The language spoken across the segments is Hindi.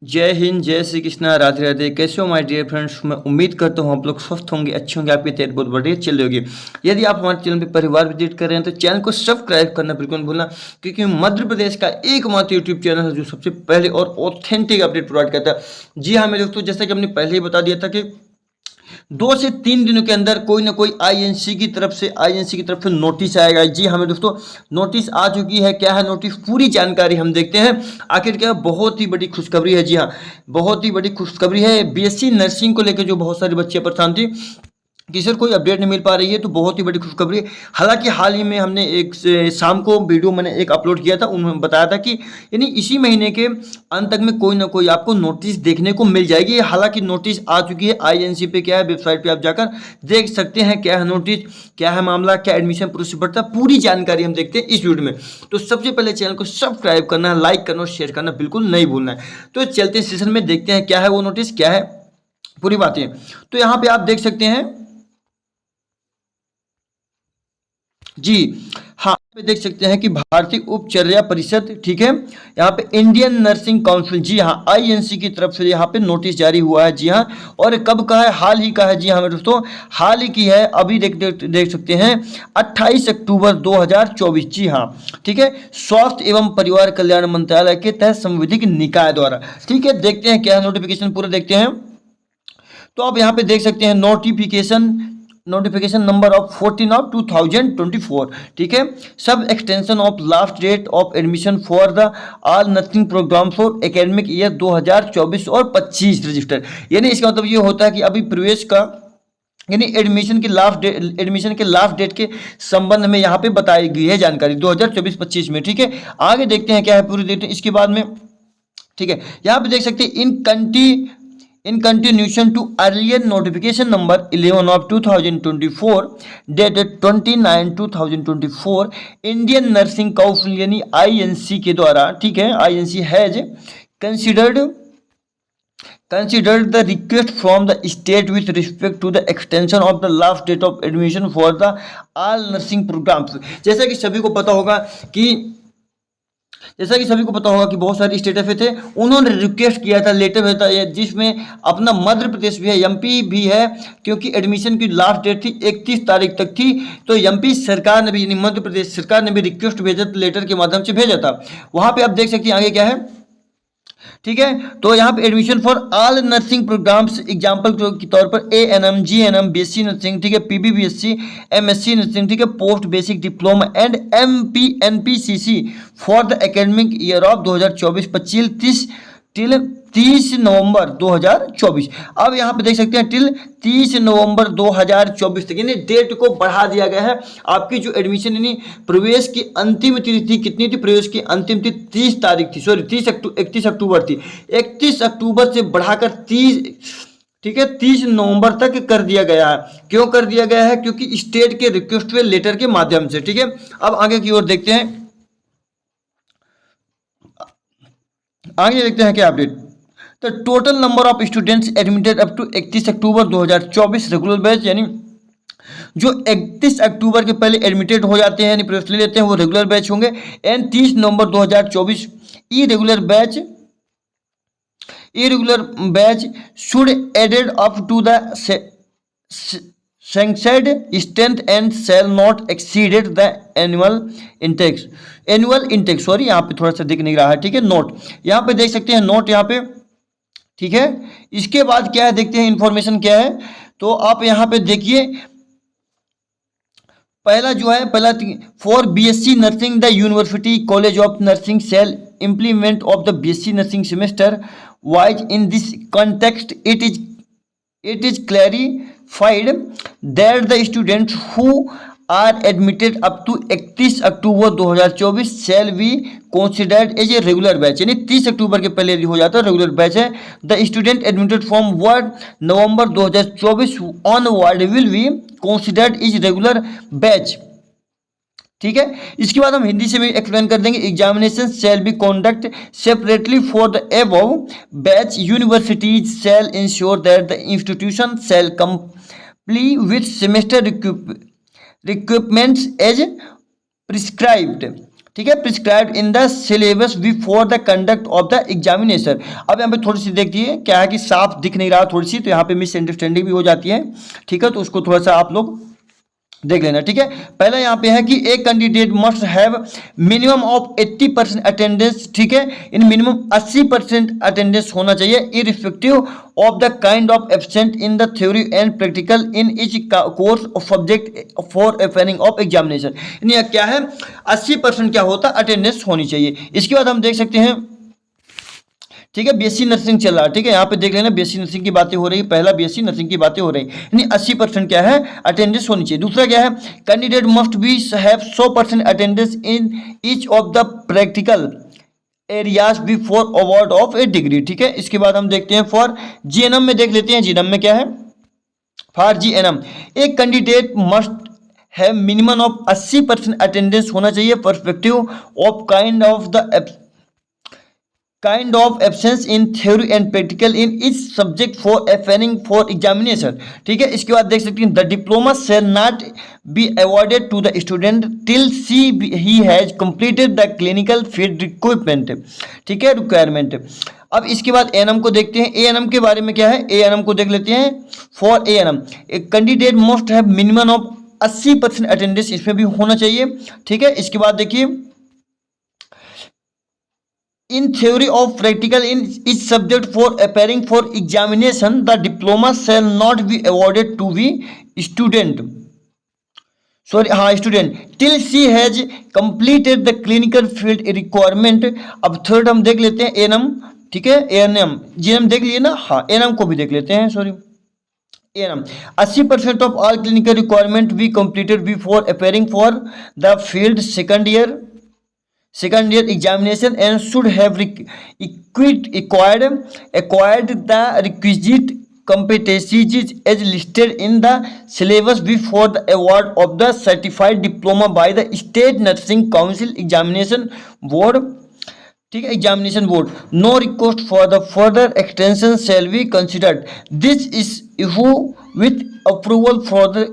जय हिंद, जय श्री कृष्णा, राधे राधे। कैसे हो माय डियर फ्रेंड्स? मैं उम्मीद करता हूँ आप लोग स्वस्थ होंगे, अच्छे होंगे, आपकी तबीयत बहुत बढ़िया चल रही होगी। यदि आप हमारे चैनल पर पहली बार विजिट कर रहे हैं तो चैनल को सब्सक्राइब करना बिल्कुल मत भूलना, क्योंकि मध्य प्रदेश का एकमात्र यूट्यूब चैनल है जो सबसे पहले और ऑथेंटिक अपडेट प्रोवाइड करता है। जी हाँ मेरे दोस्तों, जैसा कि हमने पहले ही बता दिया था कि 2 से 3 दिनों के अंदर कोई ना कोई आईएनसी की तरफ से नोटिस आएगा। जी हाँ मेरे दोस्तों, नोटिस आ चुकी है। क्या है नोटिस, पूरी जानकारी हम देखते हैं। आखिर क्या, बहुत ही बड़ी खुशखबरी है। जी हाँ, बहुत ही बड़ी खुशखबरी है। बीएससी नर्सिंग को लेकर जो बहुत सारे बच्चे परेशान थे कि सर कोई अपडेट नहीं मिल पा रही है, तो बहुत ही बड़ी खुशखबरी है। हालांकि हाल ही में हमने एक शाम को वीडियो मैंने एक अपलोड किया था, उन्होंने बताया था कि यानी इसी महीने के अंत तक में कोई ना कोई आपको नोटिस देखने को मिल जाएगी। हालांकि नोटिस आ चुकी है। आईएनसी पे क्या है, वेबसाइट पे आप जाकर देख सकते हैं क्या है नोटिस, क्या है मामला, क्या एडमिशन प्रोसेस बढ़ता है, पूरी जानकारी हम देखते हैं इस वीडियो में। तो सबसे पहले चैनल को सब्सक्राइब करना है, लाइक करना और शेयर करना बिल्कुल नहीं भूलना है। तो चलते सेशन में देखते हैं क्या है वो नोटिस, क्या है पूरी बातें। तो यहाँ पे आप देख सकते हैं, जी हाँ, पे देख सकते हैं कि भारतीय उपचर्या परिषद, ठीक है, यहाँ पे इंडियन नर्सिंग काउंसिल, जी हाँ, आईएनसी की तरफ से यहाँ पे नोटिस जारी हुआ है। जी हाँ, और कब का है, हाल ही का है। जी हाँ मेरे दोस्तों, हाल ही की है। अभी देख सकते हैं 28 अक्टूबर 2024। जी हाँ, ठीक है, स्वास्थ्य एवं परिवार कल्याण मंत्रालय के तहत संविधिक निकाय द्वारा। ठीक है, देखते हैं क्या है नोटिफिकेशन, पूरा देखते हैं। तो आप यहाँ पे देख सकते हैं नोटिफिकेशन नंबर ऑफ 14 ऑफ 2024, ठीक है, सब extension of last date of admission for the all nursing program for academic year 2024 और 25 रजिस्टर। यानी इसका मतलब ये होता है कि अभी प्रवेश का यानी एडमिशन के लास्ट डेट के संबंध में यहाँ पे बताई गई है जानकारी 2024-25 में। ठीक है, आगे देखते हैं क्या है पूरी देखते हैं इसके बाद में। ठीक है, यहाँ पे देख सकते हैं in continuation to earlier notification number 11 of 2024 dated 29 2024 Indian nursing council यानी आईएनसी के द्वारा, ठीक है, INC has considered the request from the state with respect to the extension of the last date of admission for the all nursing programs। जैसा कि सभी को पता होगा कि बहुत सारे स्टेट एफ थे, उन्होंने रिक्वेस्ट किया था, लेटर भेजा था, जिसमें अपना मध्य प्रदेश भी है, एमपी भी है, क्योंकि एडमिशन की लास्ट डेट थी 31 तारीख तक थी। तो एमपी सरकार ने भी यानी मध्य प्रदेश सरकार ने भी रिक्वेस्ट भेजा, लेटर के माध्यम से भेजा था। वहां पे आप देख सकते हैं आगे क्या है, ठीक है। तो यहाँ पे admission for all nursing programs example के तौर पर एएनएम, जीएनएम, बीएससी नर्सिंग, ठीक है, पीबीबीएससी, एमएससी नर्सिंग, ठीक है, post basic diploma and MPNPCC for the academic year of 2024-25 till 30 November 2024। अब यहाँ पे देख सकते हैं टिल 30 नवंबर 2024 तक, यानी डेट को बढ़ा दिया गया है। आपकी जो एडमिशन यानी प्रवेश की अंतिम तिथि कितनी थी, प्रवेश की अंतिम तिथि 30 तारीख थी, सॉरी 31 अक्टूबर थी। 31 अक्टूबर से बढ़ाकर 30, ठीक है, 30 नवंबर तक कर दिया गया है। क्यों कर दिया गया है? क्योंकि स्टेट के रिक्वेस्ट पे लेटर के माध्यम से। ठीक है, अब आगे की ओर देखते हैं, आगे देखते हैं क्या update. The total number of students admitted up to 31 October 2024 regular batch, यानी जो 31 अक्टूबर के पहले एडमिटेड हो जाते हैं यानी प्रवेश ले लेते हैं वो रेगुलर बैच होंगे। And 30 November 2024 irregular batch should added up to the sanctioned strength and shall not exceeded the annual intake, sorry यहाँ पे थोड़ा सा दिख नहीं रहा है, ठीक है, नोट यहाँ पे देख सकते हैं, नोट यहाँ पे, ठीक है। इसके बाद क्या है देखते हैं इंफॉर्मेशन क्या है। तो आप यहाँ पे देखिए, पहला जो है, पहला for BSc nursing the university college of nursing shall implement of the BSc nursing semester wise in this context it is clarified that the students who are admitted up to 31 October 2024 shall be considered as a regular batch, यानी 30 अक्टूबर के पहले हो जाता है रेगुलर बैच है। The student admitted from 1 November 2024 onward will be considered as regular batch. ठीक है, इसके बाद हम हिंदी से भी एक्सप्लेन कर देंगे। Examination shall be conduct separately for the above batch, universities shall ensure that the institution shall comply with semester requirements as prescribed. ठीक है, prescribed in the syllabus before the conduct of the examination. अब यहाँ पे थोड़ी सी देखिए क्या है कि साफ दिख नहीं रहा थोड़ी सी, तो यहाँ पे मिसअंडरस्टैंडिंग भी हो जाती है। ठीक है, तो उसको थोड़ा सा आप लोग देख लेना। ठीक है, पहला यहाँ पे है कि एक candidate must have minimum of 80% attendance. ठीक है, इन मिनिमम 80% अटेंडेंस होना चाहिए irrespective of the kind of absent in the theory and practical in each course of subject for appearing of examination. यानी क्या है, 80% क्या होता है, अटेंडेंस होनी चाहिए। इसके बाद हम देख सकते हैं, ठीक है, बीएससी नर्सिंग चल रहा है। ठीक है, यहाँ पे देख लेना बीएससी नर्सिंग की बातें हो रही है, पहला बीएससी नर्सिंग की बातें हो रही है, यानी 80% क्या है, अटेंडेंस होनी चाहिए। दूसरा क्या है, candidate must be have 100% attendance in each of the practical areas before award of A degree. ठीक है, इसके बाद हम देखते हैं फॉर जीएनएम में, देख लेते हैं जीएनएम में क्या है। फॉर जीएनएम एक कैंडिडेट मस्ट है मिनिमम ऑफ 80% अटेंडेंस होना चाहिए perspective of kind of absence in theory and practical in each subject for appearing for examination. ठीक है, इसके बाद देख सकते हैं the diploma shall not be awarded to the student till he has completed the clinical field requirement. ठीक है, रिक्वायरमेंट। अब इसके बाद एएनएम को देखते हैं, एएनएम के बारे में क्या है, एएनएम को देख लेते हैं। फॉर एएनएम एक candidate must have minimum of 80% attendance इसमें भी होना चाहिए। ठीक है, इसके बाद देखिए in theory of practical in each subject for appearing for examination the diploma shall not be awarded to the student student till she has completed the clinical field requirement। अब थर्ड हम देख लेते हैं एएनएम। ठीक है, एएनएम जीएनएम देख लिए ना, हाँ एएनएम को भी देख लेते हैं, sorry ANM 80% of all clinical requirement be completed before appearing for the field second year examination and should have acquired the requisite competencies as listed in the syllabus before the award of the certified diploma by the state nursing council examination board। ठीक है, examination board. No request for the further extension shall be considered this is issue with approval for the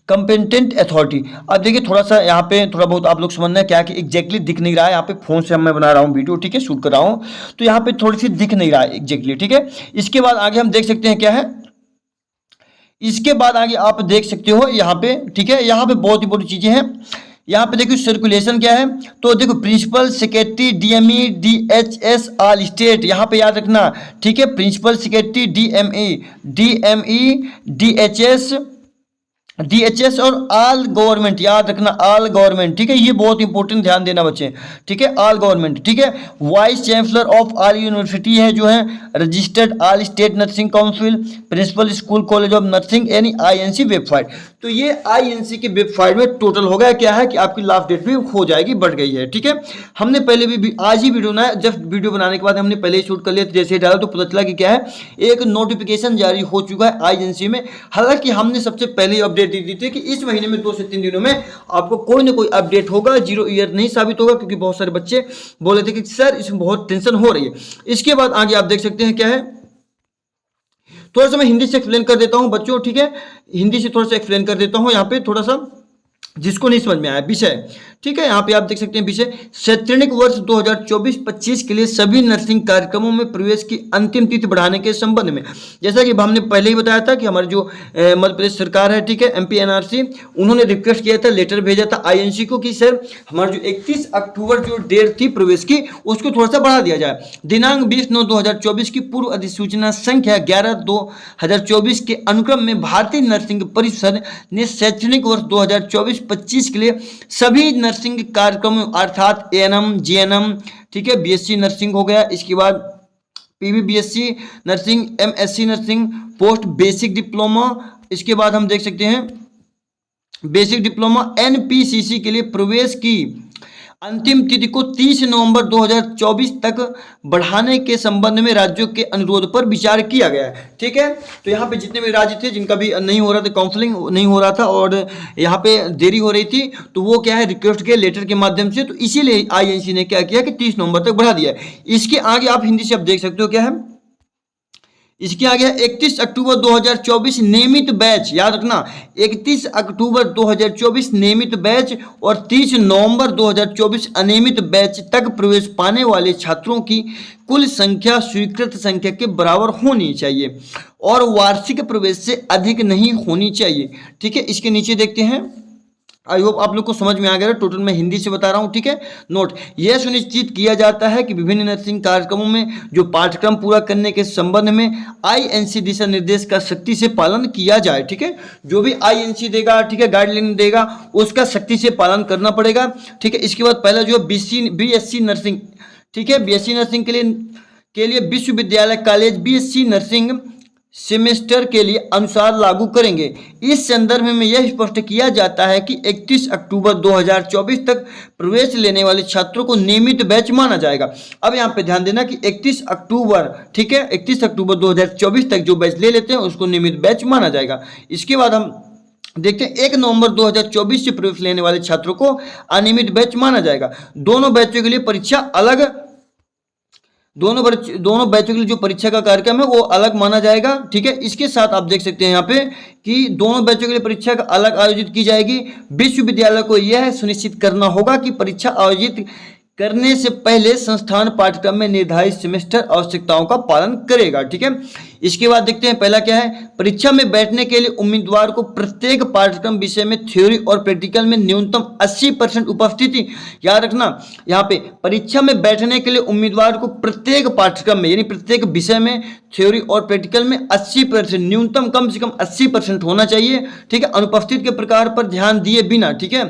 competent authority. अब देखिए थोड़ा सा यहाँ पे थोड़ा बहुत आप लोग समझना है क्या कि एग्जैक्टली दिख नहीं रहा है, यहाँ पे फोन से मैं बना रहा हूँ वीडियो, ठीक है, शूट कर रहा हूँ, तो यहाँ पे थोड़ी सी दिख नहीं रहा है एग्जैक्टली। ठीक है, इसके बाद आगे हम देख सकते हैं क्या है, इसके बाद आगे आप देख सकते हो यहाँ पे। ठीक है, यहाँ पे बहुत ही बड़ी चीजें हैं। यहाँ पे देखो सर्कुलेशन क्या है, तो देखो principal secretary DME DHS all state, यहाँ पे याद रखना। ठीक है, प्रिंसिपल सेक्रेटरी डीएमई डीएचएस और ऑल गवर्नमेंट, याद रखना ऑल गवर्नमेंट। ठीक है, ये बहुत इंपॉर्टेंट, ध्यान देना बच्चे। ठीक है, ऑल गवर्नमेंट। ठीक है, vice chancellor of all university है जो है registered all state nursing council, principal school college of nursing यानी आईएनसी वेबसाइट। तो ये आईएनसी की वेबसाइट में टोटल हो गया क्या है कि आपकी लास्ट डेट भी हो जाएगी, बढ़ गई है। ठीक है, हमने पहले भी आज ही वीडियो बनाया, जस्ट वीडियो बनाने के बाद हमने पहले ही शूट कर लिया, जैसे ही डाला तो पता चला कि क्या है, एक नोटिफिकेशन जारी हो चुका है आईएनसी में। हालांकि हमने सबसे पहले ही अपडेट दी थी कि इस महीने में 2 से 3 दिनों में आपको कोई ना कोई अपडेट होगा, 0 ईयर नहीं साबित होगा, क्योंकि बहुत सारे बच्चे बोले थे कि सर इसमें बहुत टेंशन हो रही है। इसके बाद आगे आप देख सकते हैं क्या है, थोड़ा सा मैं हिंदी से एक्सप्लेन कर देता हूं बच्चों। ठीक है, हिंदी से थोड़ा सा एक्सप्लेन कर देता हूं यहाँ पे, थोड़ा सा जिसको नहीं समझ में आया विषय। ठीक है, यहाँ पे आप देख सकते हैं विषय शैक्षणिक वर्ष 2024-25 के लिए सभी नर्सिंग कार्यक्रमों में प्रवेश की अंतिम तिथि बढ़ाने के संबंध में, जैसा कि हमने पहले ही बताया था कि हमारी जो मध्य प्रदेश सरकार है, ठीक है, एमपी एनआरसी, उन्होंने रिक्वेस्ट किया था, लेटर भेजा था आईएनसी को कि सर हमारी जो 31 अक्टूबर जो डेट थी प्रवेश की उसको थोड़ा सा बढ़ा दिया जाए। दिनांक 20/9/2024 की पूर्व अधिसूचना संख्या 11/2024 के अनुक्रम में भारतीय नर्सिंग परिषद ने शैक्षणिक वर्ष 2024-25 के लिए सभी नर्सिंग कार्यक्रमों अर्थात एएनएम जीएनएम, ठीक है, बीएससी नर्सिंग हो गया, इसके बाद PBBSc nursing, MSc nursing, post basic diploma, इसके बाद हम देख सकते हैं बेसिक डिप्लोमा एनपीसीसी के लिए प्रवेश की अंतिम तिथि को 30 नवंबर 2024 तक बढ़ाने के संबंध में राज्यों के अनुरोध पर विचार किया गया है। ठीक है, तो यहाँ पे जितने भी राज्य थे जिनका भी नहीं हो रहा था, काउंसलिंग नहीं हो रहा था और यहाँ पे देरी हो रही थी, तो वो क्या है रिक्वेस्ट के लेटर के माध्यम से, तो इसीलिए आईएनसी ने क्या किया कि 30 नवंबर तक बढ़ा दिया है। इसके आगे आप हिंदी से आप देख सकते हो क्या है, इसके आगे 31 अक्टूबर 2024 नियमित बैच, याद रखना 31 अक्टूबर 2024 नियमित बैच और 30 नवंबर 2024 अनियमित बैच तक प्रवेश पाने वाले छात्रों की कुल संख्या स्वीकृत संख्या के बराबर होनी चाहिए और वार्षिक प्रवेश से अधिक नहीं होनी चाहिए। ठीक है, इसके नीचे देखते हैं। आई होप आप लोग को समझ में आ गया। टोटल मैं हिंदी से बता रहा हूँ। ठीक है, नोट, यह सुनिश्चित किया जाता है कि विभिन्न नर्सिंग कार्यक्रमों में जो पाठ्यक्रम पूरा करने के संबंध में आईएनसी दिशा निर्देश का सख्ती से पालन किया जाए। ठीक है, जो भी आईएनसी देगा, ठीक है, गाइडलाइन देगा, उसका सख्ती से पालन करना पड़ेगा। ठीक है, इसके बाद पहला जो है बीएससी नर्सिंग, ठीक है, बीएससी नर्सिंग के लिए विश्वविद्यालय कॉलेज बीएससी नर्सिंग सेमेस्टर के लिए अनुसार लागू करेंगे। इस संदर्भ में यह स्पष्ट किया जाता है कि 31 अक्टूबर 2024 तक प्रवेश लेने वाले छात्रों को नियमित बैच माना जाएगा। अब यहाँ पे ध्यान देना कि 31 अक्टूबर, ठीक है, 31 अक्टूबर 2024 तक जो बैच ले लेते हैं उसको नियमित बैच माना जाएगा। इसके बाद हम देखते हैं 1 नवंबर 2024 से प्रवेश लेने वाले छात्रों को अनियमित बैच माना जाएगा। दोनों बैचों के लिए परीक्षा अलग, दोनों बैचों के लिए जो परीक्षा का कार्यक्रम है वो अलग माना जाएगा। ठीक है, इसके साथ आप देख सकते हैं यहाँ पे कि दोनों बैचों के लिए परीक्षा का अलग आयोजित की जाएगी। विश्वविद्यालय को यह सुनिश्चित करना होगा कि परीक्षा आयोजित करने से पहले संस्थान पाठ्यक्रम में निर्धारित सेमेस्टर आवश्यकताओं का पालन करेगा। ठीक है, इसके बाद देखते हैं पहला क्या है। परीक्षा में बैठने के लिए उम्मीदवार को प्रत्येक पाठ्यक्रम विषय में थ्योरी और प्रैक्टिकल में न्यूनतम 80% उपस्थिति, याद रखना यहाँ पे परीक्षा में बैठने के लिए उम्मीदवार को प्रत्येक पाठ्यक्रम में यानी प्रत्येक विषय में थ्योरी और प्रैक्टिकल में 80% न्यूनतम कम से कम 80% होना चाहिए। ठीक है, अनुपस्थित के प्रकार पर ध्यान दिए बिना, ठीक है,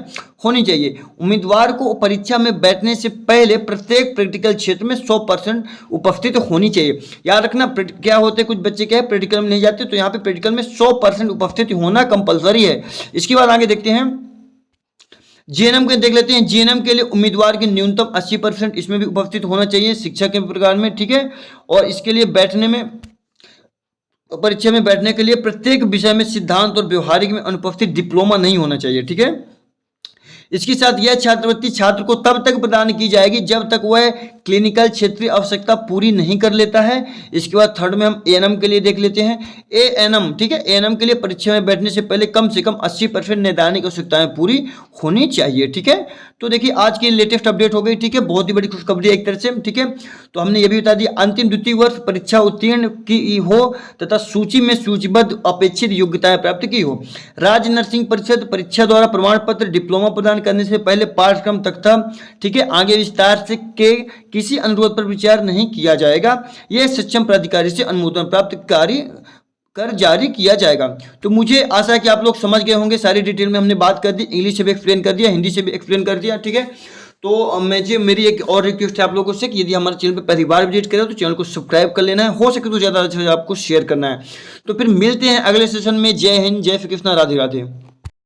होनी चाहिए। उम्मीदवार को परीक्षा में बैठने से पहले प्रत्येक प्रैक्टिकल क्षेत्र में 100% उपस्थित होनी चाहिए। याद रखना क्या होते हैं, कुछ बच्चे क्या है प्रैक्टिकल में नहीं जाते, तो यहाँ पे प्रैक्टिकल में 100% उपस्थित होना कंपलसरी है। इसके बाद आगे देखते हैं जीएनएम के देख लेते हैं। जीएनएम के लिए उम्मीदवार के न्यूनतम 80% इसमें भी उपस्थित होना चाहिए शिक्षा के प्रकार में। ठीक है, और इसके लिए बैठने में परीक्षा में बैठने के लिए प्रत्येक विषय में सिद्धांत और व्यवहारिक में अनुपस्थित डिप्लोमा नहीं होना चाहिए। ठीक है, इसके साथ यह छात्रवृत्ति छात्र को तब तक प्रदान की जाएगी जब तक वह क्लिनिकल क्षेत्रीय आवश्यकता पूरी नहीं कर लेता है। इसके बाद थर्ड में हम एएनएम के लिए देख लेते हैं। एएनएम, ठीक है, एएनएम के लिए परीक्षा में बैठने से पहले कम से कम 80% नैदानिक आवश्यकताएं पूरी होनी चाहिए। ठीक है, तो देखिए आज की लेटेस्ट अपडेट हो गई। ठीक है, बहुत ही बड़ी खुशखबरी है एक तरह से। ठीक है, तो हमने ये भी बता दिया अंतिम द्वितीय वर्ष परीक्षा उत्तीर्ण की हो तथा सूची में सूचीबद्ध अपेक्षित योग्यताएं प्राप्त की हो। राज्य नर्सिंग परिषद परीक्षा द्वारा प्रमाण पत्र डिप्लोमा प्रदान करने से पहले पाठ्यक्रम तक था। ठीक है, आगे विस्तार से के किसी अनुरोध पर विचार नहीं किया जाएगा। यह सक्षम प्राधिकारी से अनुमोदन प्राप्त कर जारी किया जाएगा। तो मुझे आशा है कि आप लोग समझ गए होंगे, सारी डिटेल में हमने बात कर दी, इंग्लिश से भी एक्सप्लेन कर दिया, हिंदी से भी एक्सप्लेन कर दिया। ठीक है, तो मेरी एक और रिक्वेस्ट है आप लोगों से कि यदि हमारे चैनल पर पहली बार विजिट करें तो चैनल को सब्सक्राइब कर लेना है, हो सके तो ज़्यादा से ज़्यादा आपको शेयर करना है। तो फिर मिलते हैं अगले सेशन में। जय हिंद, जय श्री कृष्णा, राधे राधे।